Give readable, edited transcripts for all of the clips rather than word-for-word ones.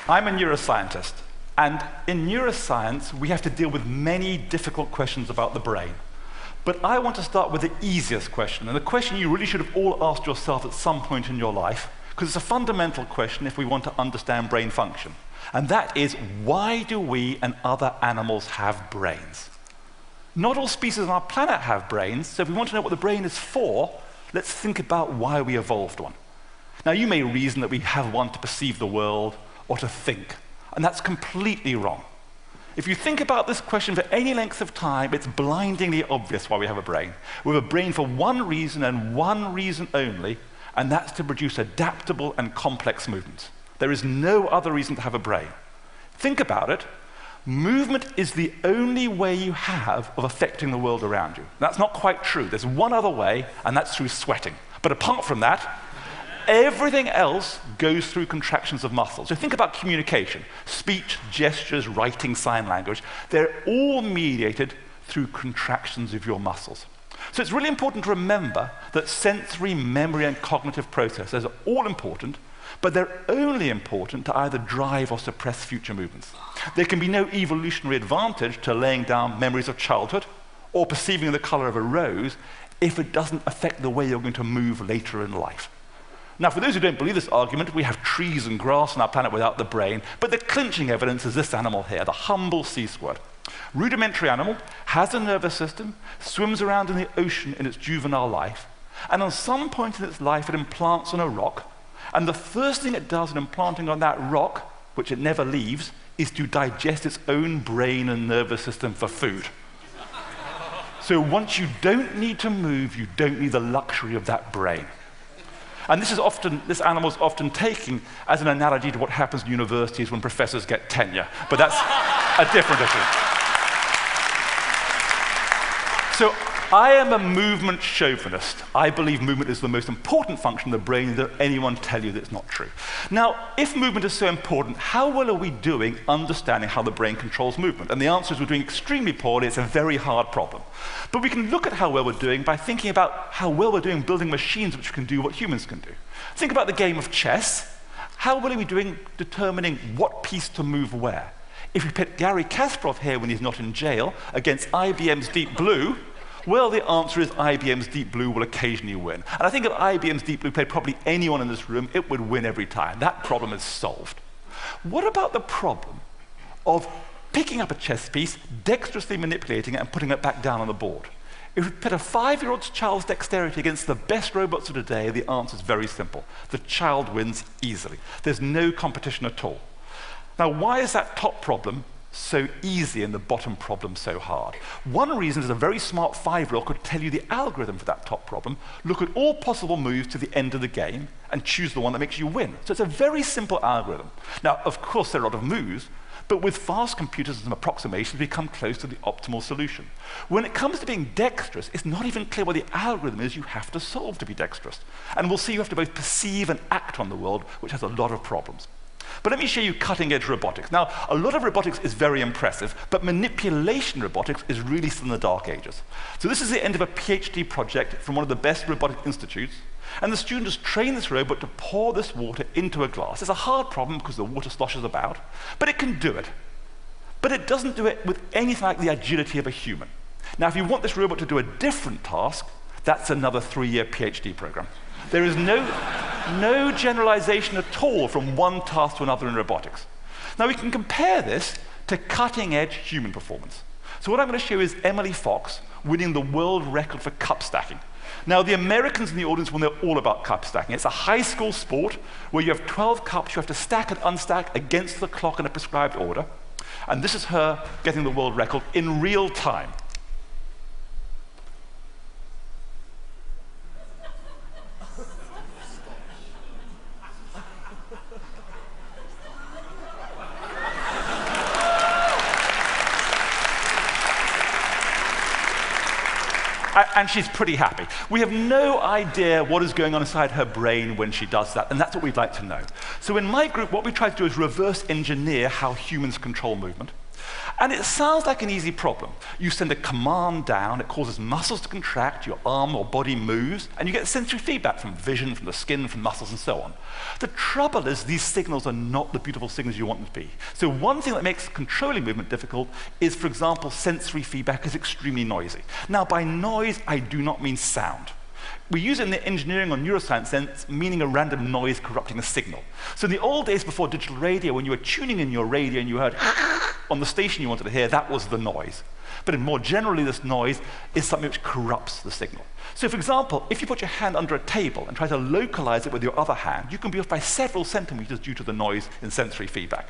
I'm a neuroscientist, and in neuroscience, we have to deal with many difficult questions about the brain. But I want to start with the easiest question, and the question you really should have all asked yourself at some point in your life, because it's a fundamental question if we want to understand brain function. And that is, why do we and other animals have brains? Not all species on our planet have brains, so if we want to know what the brain is for, let's think about why we evolved one. Now, you may reason that we have one to perceive the world or to think, and that's completely wrong. If you think about this question for any length of time, it's blindingly obvious why we have a brain. We have a brain for one reason and one reason only, and that's to produce adaptable and complex movements. There is no other reason to have a brain. Think about it. Movement is the only way you have of affecting the world around you. That's not quite true. There's one other way, and that's through sweating. But apart from that, everything else goes through contractions of muscles. So think about communication, speech, gestures, writing, sign language. They're all mediated through contractions of your muscles. So it's really important to remember that sensory, memory, and cognitive processes are all important, but they're only important to either drive or suppress future movements. There can be no evolutionary advantage to laying down memories of childhood or perceiving the color of a rose if it doesn't affect the way you're going to move later in life. Now, for those who don't believe this argument, we have trees and grass on our planet without the brain, but the clinching evidence is this animal here, the humble sea squirt. Rudimentary animal, has a nervous system, swims around in the ocean in its juvenile life, and on some point in its life it implants on a rock, and the first thing it does in implanting on that rock, which it never leaves, is to digest its own brain and nervous system for food. So once you don't need to move, you don't need the luxury of that brain. And this animal is often taken as an analogy to what happens in universities when professors get tenure. But that's a different issue. So I am a movement chauvinist. I believe movement is the most important function of the brain. That anyone tell you that's not true. Now, if movement is so important, how well are we doing understanding how the brain controls movement? And the answer is we're doing extremely poorly. It's a very hard problem. But we can look at how well we're doing by thinking about how well we're doing building machines which can do what humans can do. Think about the game of chess. How well are we doing determining what piece to move where? If we put Garry Kasparov here when he's not in jail against IBM's Deep Blue, well, the answer is IBM's Deep Blue will occasionally win. And I think if IBM's Deep Blue played probably anyone in this room, it would win every time. That problem is solved. What about the problem of picking up a chess piece, dexterously manipulating it, and putting it back down on the board? If we put a 5-year-old child's dexterity against the best robots of today, the answer is very simple. The child wins easily. There's no competition at all. Now, why is that top problem so easy and the bottom problem so hard? One reason is a very smart 5-year-old could tell you the algorithm for that top problem, look at all possible moves to the end of the game, and choose the one that makes you win. So it's a very simple algorithm. Now, of course, there are a lot of moves, but with fast computers and some approximations, we come close to the optimal solution. When it comes to being dexterous, it's not even clear what the algorithm is you have to solve to be dexterous. And we'll see you have to both perceive and act on the world, which has a lot of problems. But let me show you cutting-edge robotics. Now, a lot of robotics is very impressive, but manipulation robotics is really still in the dark ages. So this is the end of a PhD project from one of the best robotic institutes, and the student has trained this robot to pour this water into a glass. It's a hard problem because the water sloshes about, but it can do it. But it doesn't do it with anything like the agility of a human. Now, if you want this robot to do a different task, that's another 3-year PhD program. There is no generalization at all from one task to another in robotics. Now, we can compare this to cutting-edge human performance. So what I'm going to show is Emily Fox winning the world record for cup stacking. Now, the Americans in the audience will know all about cup stacking. It's a high school sport where you have 12 cups you have to stack and unstack against the clock in a prescribed order. And this is her getting the world record in real time. And she's pretty happy. We have no idea what is going on inside her brain when she does that, and that's what we'd like to know. So in my group, what we try to do is reverse engineer how humans control movement. And it sounds like an easy problem. You send a command down, it causes muscles to contract, your arm or body moves, and you get sensory feedback from vision, from the skin, from muscles, and so on. The trouble is these signals are not the beautiful signals you want them to be. So one thing that makes controlling movement difficult is, for example, sensory feedback is extremely noisy. Now, by noise, I do not mean sound. We use it in the engineering or neuroscience sense, meaning a random noise corrupting a signal. So in the old days before digital radio, when you were tuning in your radio and you heard on the station you wanted to hear, that was the noise. But more generally, this noise is something which corrupts the signal. So for example, if you put your hand under a table and try to localize it with your other hand, you can be off by several centimeters due to the noise in sensory feedback.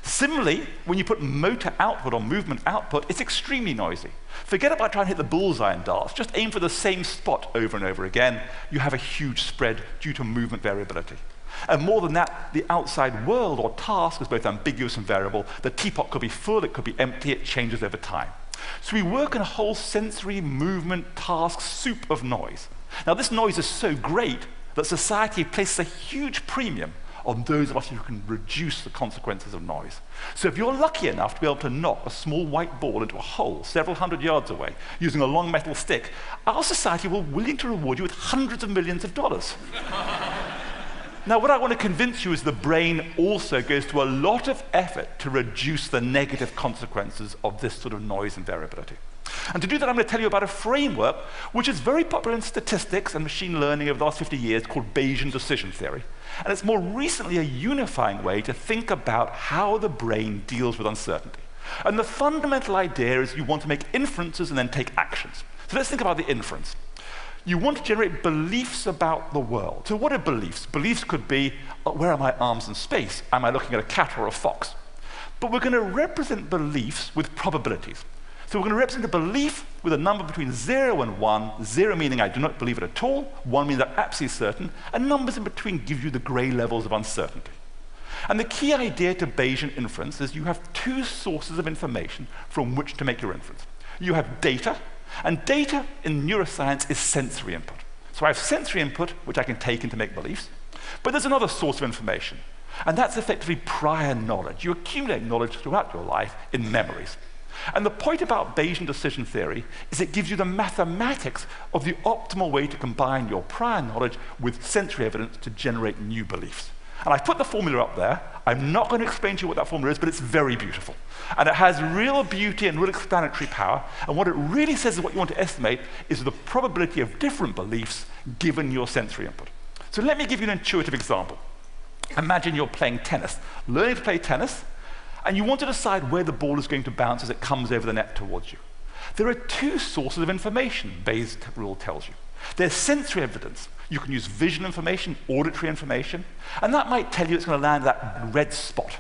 Similarly, when you put motor output or movement output, it's extremely noisy. Forget about trying to hit the bullseye in darts. Just aim for the same spot over and over again. You have a huge spread due to movement variability. And more than that, the outside world or task is both ambiguous and variable. The teapot could be full, it could be empty, it changes over time. So we work in a whole sensory movement task soup of noise. Now this noise is so great that society places a huge premium on those of us who can reduce the consequences of noise. So if you're lucky enough to be able to knock a small white ball into a hole several hundred yards away using a long metal stick, our society will be willing to reward you with hundreds of millions of dollars. Now, what I want to convince you is the brain also goes to a lot of effort to reduce the negative consequences of this sort of noise and variability. And to do that, I'm going to tell you about a framework which is very popular in statistics and machine learning over the last 50 years called Bayesian decision theory. And it's more recently a unifying way to think about how the brain deals with uncertainty. And the fundamental idea is you want to make inferences and then take actions. So let's think about the inference. You want to generate beliefs about the world. So what are beliefs? Beliefs could be, where are my arms in space? Am I looking at a cat or a fox? But we're going to represent beliefs with probabilities. So we're going to represent a belief with a number between 0 and 1, 0 meaning I do not believe it at all, 1 means I'm absolutely certain, and numbers in between give you the gray levels of uncertainty. And the key idea to Bayesian inference is you have two sources of information from which to make your inference. You have data, and data in neuroscience is sensory input. So I have sensory input, which I can take in to make beliefs, but there's another source of information, and that's effectively prior knowledge. You accumulate knowledge throughout your life in memories. And the point about Bayesian decision theory is it gives you the mathematics of the optimal way to combine your prior knowledge with sensory evidence to generate new beliefs. And I've put the formula up there. I'm not going to explain to you what that formula is, but it's very beautiful. And it has real beauty and real explanatory power. And what it really says is what you want to estimate is the probability of different beliefs given your sensory input. So let me give you an intuitive example. Imagine you're playing tennis, learning to play tennis, and you want to decide where the ball is going to bounce as it comes over the net towards you. There are two sources of information, Bayes' rule tells you. There's sensory evidence. You can use vision information, auditory information, and that might tell you it's going to land at that red spot.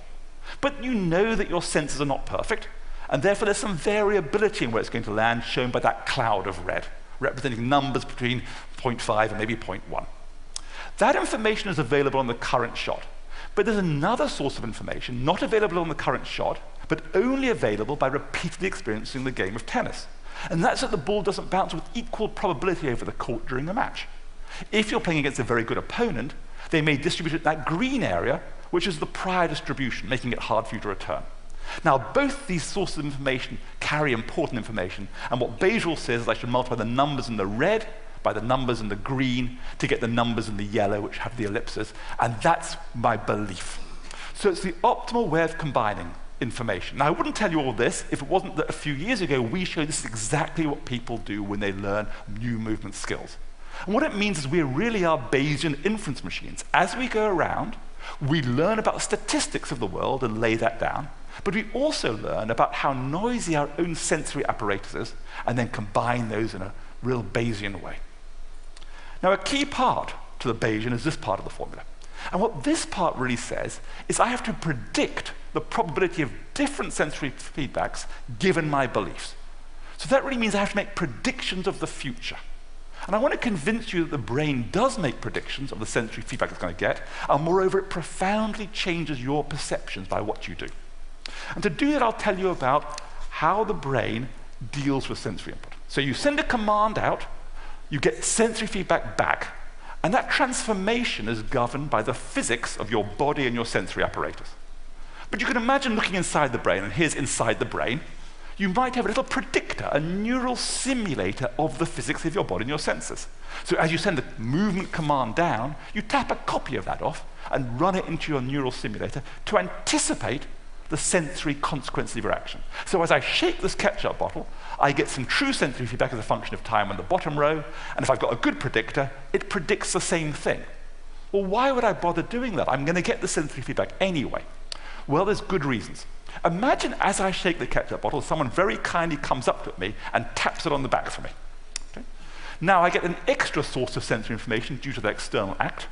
But you know that your senses are not perfect, and therefore there's some variability in where it's going to land, shown by that cloud of red, representing numbers between 0.5 and maybe 0.1. That information is available on the current shot. But there's another source of information, not available on the current shot, but only available by repeatedly experiencing the game of tennis. And that's that the ball doesn't bounce with equal probability over the court during the match. If you're playing against a very good opponent, they may distribute it in that green area, which is the prior distribution, making it hard for you to return. Now, both these sources of information carry important information, and what Bayes' rule says is I should multiply the numbers in the red by the numbers in the green to get the numbers in the yellow, which have the ellipses, and that's my belief. So it's the optimal way of combining information. Now, I wouldn't tell you all this if it wasn't that a few years ago we showed this is exactly what people do when they learn new movement skills. And what it means is we really are Bayesian inference machines. As we go around, we learn about the statistics of the world and lay that down, but we also learn about how noisy our own sensory apparatus is, and then combine those in a real Bayesian way. Now, a key part to the Bayesian is this part of the formula. And what this part really says is I have to predict the probability of different sensory feedbacks given my beliefs. So that really means I have to make predictions of the future. And I want to convince you that the brain does make predictions of the sensory feedback it's going to get, and moreover, it profoundly changes your perceptions by what you do. And to do that, I'll tell you about how the brain deals with sensory input. So you send a command out, you get sensory feedback back, and that transformation is governed by the physics of your body and your sensory apparatus. But you can imagine looking inside the brain, and here's inside the brain. You might have a little predictor, a neural simulator of the physics of your body and your senses. So as you send the movement command down, you tap a copy of that off and run it into your neural simulator to anticipate the sensory consequences of your action. So as I shake this ketchup bottle, I get some true sensory feedback as a function of time on the bottom row, and if I've got a good predictor, it predicts the same thing. Well, why would I bother doing that? I'm going to get the sensory feedback anyway. Well, there's good reasons. Imagine as I shake the ketchup bottle, someone very kindly comes up to me and taps it on the back for me. Okay? Now I get an extra source of sensory information due to the external act.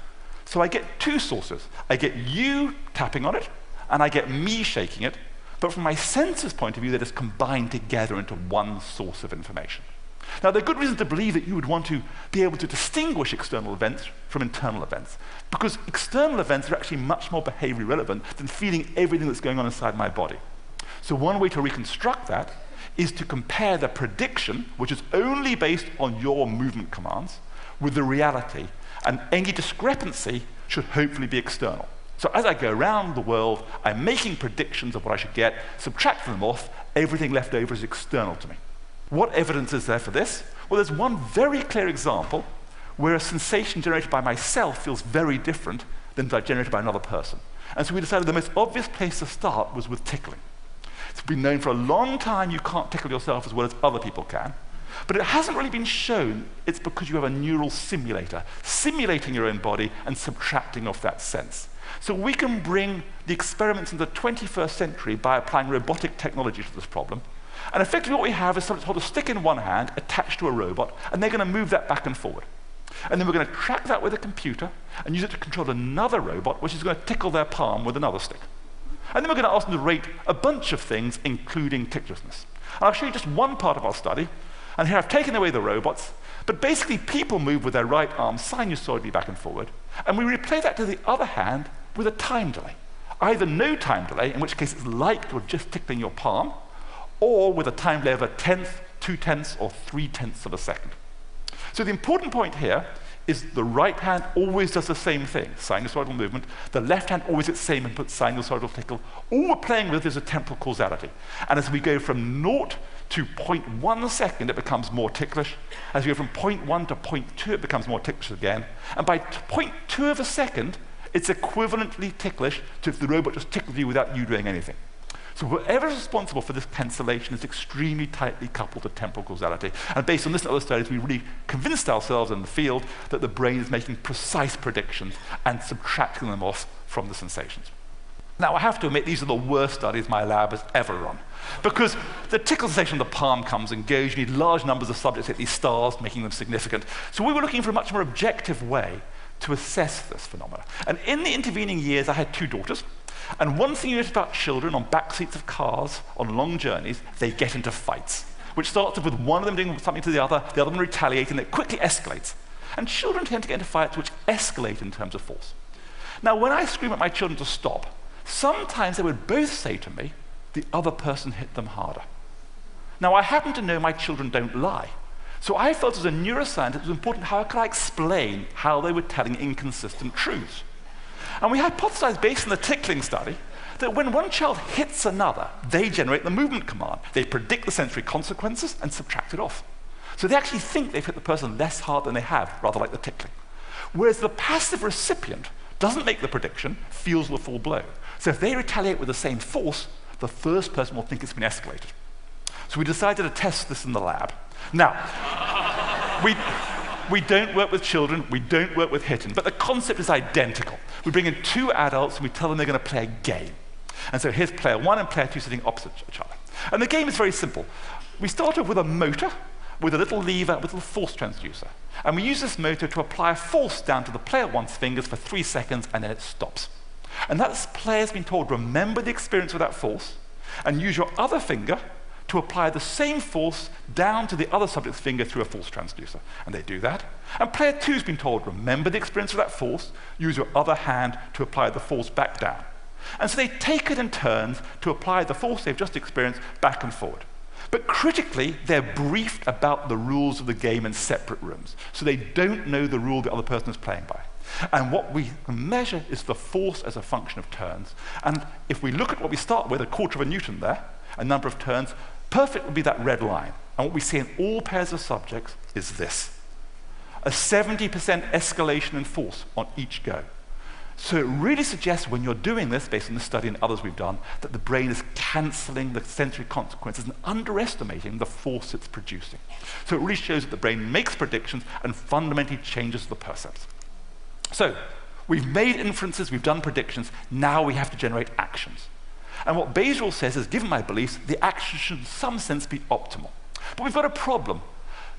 So I get two sources. I get you tapping on it, and I get me shaking it. But from my senses point of view, they're just combined together into one source of information. Now, there are good reasons to believe that you would want to be able to distinguish external events from internal events, because external events are actually much more behaviorally relevant than feeling everything that's going on inside my body. So one way to reconstruct that is to compare the prediction, which is only based on your movement commands, with the reality, and any discrepancy should hopefully be external. So as I go around the world, I'm making predictions of what I should get, subtracting them off, everything left over is external to me. What evidence is there for this? Well, there's one very clear example where a sensation generated by myself feels very different than generated by another person. And so we decided the most obvious place to start was with tickling. It's been known for a long time you can't tickle yourself as well as other people can, but it hasn't really been shown it's because you have a neural simulator, simulating your own body and subtracting off that sense. So we can bring the experiments into the 21st century by applying robotic technology to this problem. And effectively what we have is something to hold a stick in one hand attached to a robot, and they're going to move that back and forward. And then we're going to track that with a computer and use it to control another robot, which is going to tickle their palm with another stick. And then we're going to ask them to rate a bunch of things, including ticklishness. And I'll show you just one part of our study. And here I've taken away the robots, but basically people move with their right arm sinusoidally back and forward, and we replay that to the other hand with a time delay. Either no time delay, in which case it's like you're just tickling your palm, or with a time delay of 1/10, 2/10, or 3/10 of a second. So the important point here is the right hand always does the same thing, sinusoidal movement. The left hand always gets the same input, sinusoidal tickle. All we're playing with is a temporal causality. And as we go from 0 to 0.1 second, it becomes more ticklish. As we go from 0.1 to 0.2, it becomes more ticklish again. And by 0.2 of a second, it's equivalently ticklish to if the robot just tickled you without you doing anything. So whoever is responsible for this cancellation is extremely tightly coupled to temporal causality. And based on this and other studies, we really convinced ourselves in the field that the brain is making precise predictions and subtracting them off from the sensations. Now, I have to admit, these are the worst studies my lab has ever run, because the tickle sensation of the palm comes and goes. You need large numbers of subjects to hit these stars, making them significant. So we were looking for a much more objective way to assess this phenomena. And in the intervening years, I had two daughters. And one thing you notice about children on back seats of cars on long journeys, they get into fights, which starts off with one of them doing something to the other one retaliating, and it quickly escalates. And children tend to get into fights which escalate in terms of force. Now, when I scream at my children to stop, sometimes they would both say to me, the other person hit them harder. Now, I happen to know my children don't lie. So I felt as a neuroscientist it was important how could I explain how they were telling inconsistent truths. And we hypothesized, based on the tickling study, that when one child hits another, they generate the movement command. They predict the sensory consequences and subtract it off. So they actually think they've hit the person less hard than they have, rather like the tickling. Whereas the passive recipient doesn't make the prediction, feels the full blow. So if they retaliate with the same force, the first person will think it's been escalated. So we decided to test this in the lab. Now, we don't work with children, we don't work with hitting, but the concept is identical. We bring in two adults and we tell them they're going to play a game. And so here's player one and player two sitting opposite each other. And the game is very simple. We start off with a motor, with a little lever, with a little force transducer. And we use this motor to apply a force down to the player one's fingers for 3 seconds, and then it stops. And that player's been told, remember the experience of that force, and use your other finger to apply the same force down to the other subject's finger through a force transducer. And they do that. And player two's been told, remember the experience of that force, use your other hand to apply the force back down. And so they take it in turns to apply the force they've just experienced back and forward. But critically, they're briefed about the rules of the game in separate rooms. So they don't know the rule the other person is playing by. And what we can measure is the force as a function of turns. And if we look at what we start with, 1/4 of a Newton there, a number of turns, perfect would be that red line. And what we see in all pairs of subjects is this: a 70% escalation in force on each go. So it really suggests when you're doing this, based on the study and others we've done, that the brain is cancelling the sensory consequences and underestimating the force it's producing. So it really shows that the brain makes predictions and fundamentally changes the percepts. So we've made inferences, we've done predictions, now we have to generate actions. And what Bayesian says is, given my beliefs, the action should in some sense be optimal. But we've got a problem.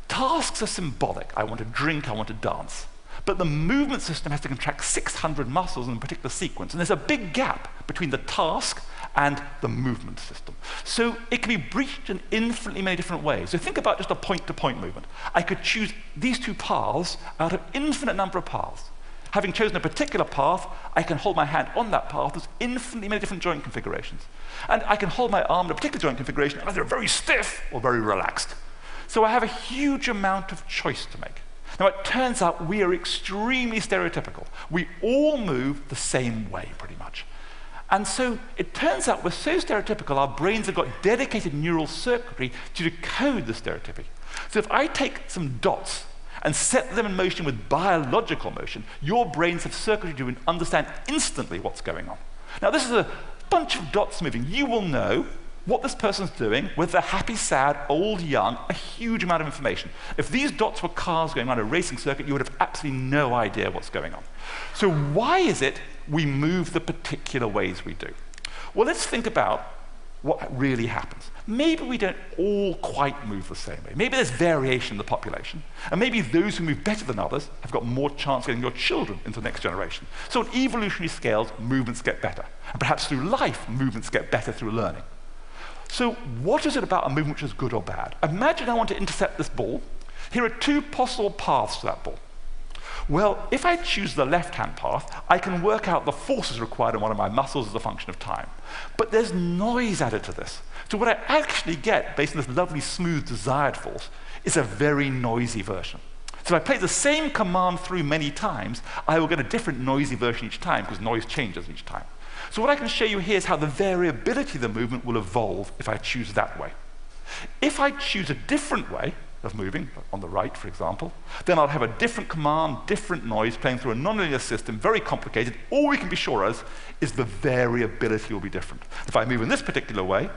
Tasks are symbolic. I want to drink, I want to dance. But the movement system has to contract 600 muscles in a particular sequence, and there's a big gap between the task and the movement system. So it can be breached in infinitely many different ways. So think about just a point-to-point movement. I could choose these two paths out of infinite number of paths. Having chosen a particular path, I can hold my hand on that path. There's infinitely many different joint configurations. And I can hold my arm in a particular joint configuration, either very stiff or very relaxed. So I have a huge amount of choice to make. Now, it turns out we are extremely stereotypical. We all move the same way, pretty much. And so it turns out we're so stereotypical, our brains have got dedicated neural circuitry to decode the stereotypy. So if I take some dots and set them in motion with biological motion, your brains have circuitry to understand instantly what's going on. Now, this is a bunch of dots moving. You will know what this person's doing, whether they're happy, sad, old, young, a huge amount of information. If these dots were cars going around a racing circuit, you would have absolutely no idea what's going on. So why is it we move the particular ways we do? Well, let's think about what really happens. Maybe we don't all quite move the same way. Maybe there's variation in the population, and maybe those who move better than others have got more chance of getting your children into the next generation. So on evolutionary scales, movements get better. And perhaps through life, movements get better through learning. So what is it about a movement which is good or bad? Imagine I want to intercept this ball. Here are two possible paths to that ball. Well, if I choose the left-hand path, I can work out the forces required in one of my muscles as a function of time. But there's noise added to this. So what I actually get, based on this lovely, smooth, desired force, is a very noisy version. So if I play the same command through many times, I will get a different noisy version each time, because noise changes each time. So what I can show you here is how the variability of the movement will evolve if I choose that way. If I choose a different way of moving, on the right, for example, then I'll have a different command, different noise playing through a nonlinear system, very complicated. All we can be sure of is the variability will be different. If I move in this particular way,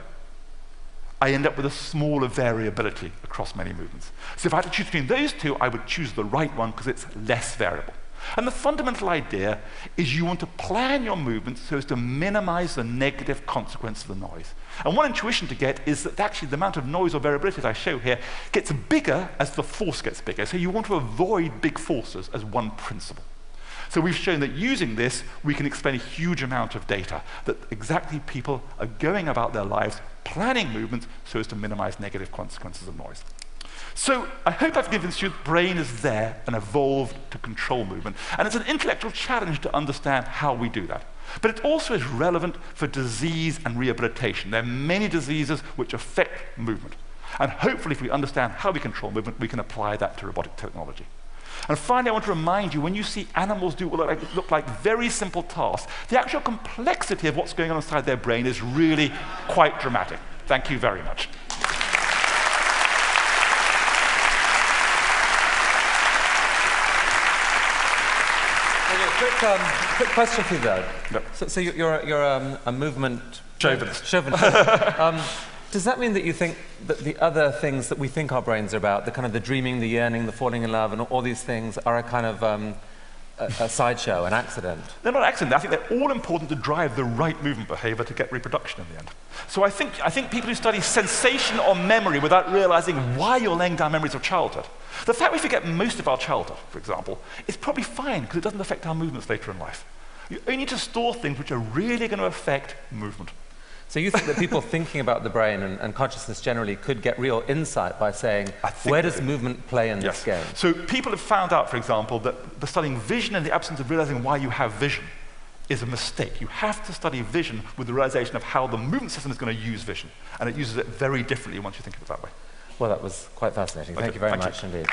I end up with a smaller variability across many movements. So if I had to choose between those two, I would choose the right one because it's less variable. And the fundamental idea is you want to plan your movements so as to minimize the negative consequence of the noise. And one intuition to get is that actually the amount of noise or variability that I show here gets bigger as the force gets bigger. So you want to avoid big forces as one principle. So we've shown that using this, we can explain a huge amount of data, that exactly people are going about their lives planning movements so as to minimize negative consequences of noise. So I hope I've convinced you that the brain is there and evolved to control movement. And it's an intellectual challenge to understand how we do that. But it also is relevant for disease and rehabilitation. There are many diseases which affect movement. And hopefully, if we understand how we control movement, we can apply that to robotic technology. And finally, I want to remind you, when you see animals do what look like very simple tasks, the actual complexity of what's going on inside their brain is really quite dramatic. Thank you very much. Quick question for you, though. Yep. So you're a movement Chauvinist. Does that mean that you think that the other things that we think our brains are about, the kind of the dreaming, the yearning, the falling in love, and all these things, are a kind of a sideshow, an accident? They're not accidents. I think they're all important to drive the right movement behavior to get reproduction in the end. So I think people who study sensation or memory without realizing why you're laying down memories of childhood, the fact we forget most of our childhood, for example, is probably fine because it doesn't affect our movements later in life. You only need to store things which are really going to affect movement. So you think that people thinking about the brain and consciousness generally could get real insight by saying, where does movement play in this game? So people have found out, for example, that the studying vision in the absence of realizing why you have vision is a mistake. You have to study vision with the realization of how the movement system is going to use vision. And it uses it very differently once you think of it that way. Well, that was quite fascinating. Thank you very much indeed.